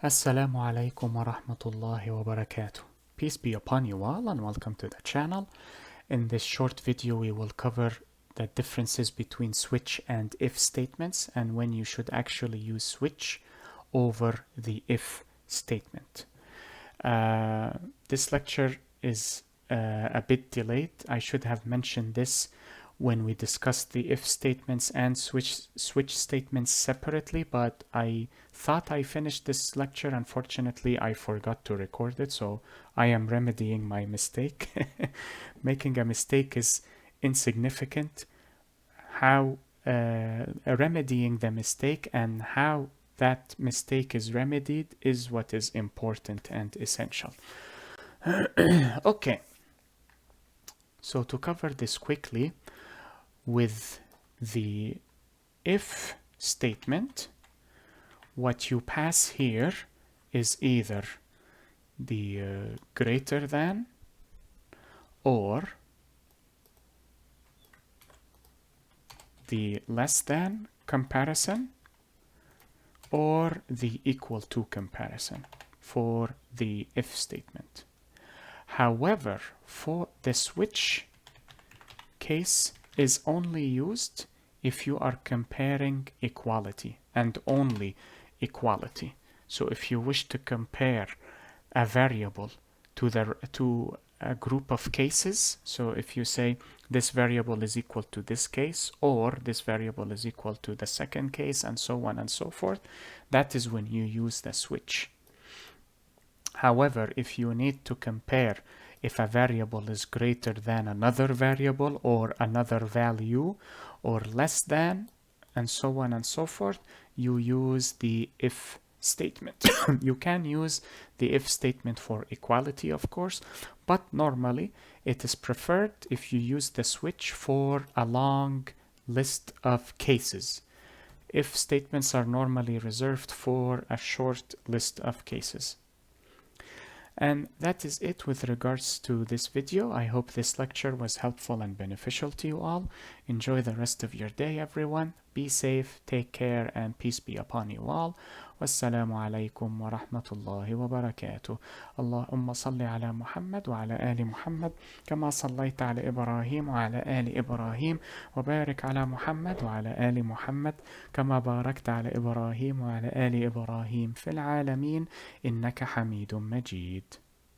Assalamu alaikum wa rahmatullahi wa barakatuh. Peace be upon you all and welcome to the channel. In this short video we will cover the differences between switch and if statements and when you should actually use switch over the if statement. This lecture is a bit delayed. I should have mentioned this when we discussed the if statements and switch statements separately, but I thought I finished this lecture. Unfortunately, I forgot to record it, so I am remedying my mistake. Making a mistake is insignificant. How remedying the mistake and how that mistake is remedied is what is important and essential. Okay, so to cover this quickly, with the if statement, what you pass here is either the greater than or the less than comparison or the equal to comparison for the if statement. However, for the switch case is only used if you are comparing equality and only equality. So if you wish to compare a variable to a group of cases, so if you say this variable is equal to this case or this variable is equal to the second case and so on and so forth, that is when you use the switch. However, if you need to compare if a variable is greater than another variable or another value or less than and so on and so forth, you use the if statement. You can use the if statement for equality, of course, but normally it is preferred if you use the switch for a long list of cases. If statements are normally reserved for a short list of cases. And that is it with regards to this video. I hope this lecture was helpful and beneficial to you all. Enjoy the rest of your day, everyone. Be safe, take care, and peace be upon you all. والسلام عليكم ورحمة الله وبركاته. اللهم صل على محمد وعلى آل محمد كما صليت على إبراهيم وعلى آل إبراهيم وبارك على محمد وعلى آل محمد كما باركت على إبراهيم وعلى آل إبراهيم في العالمين إنك حميد مجيد.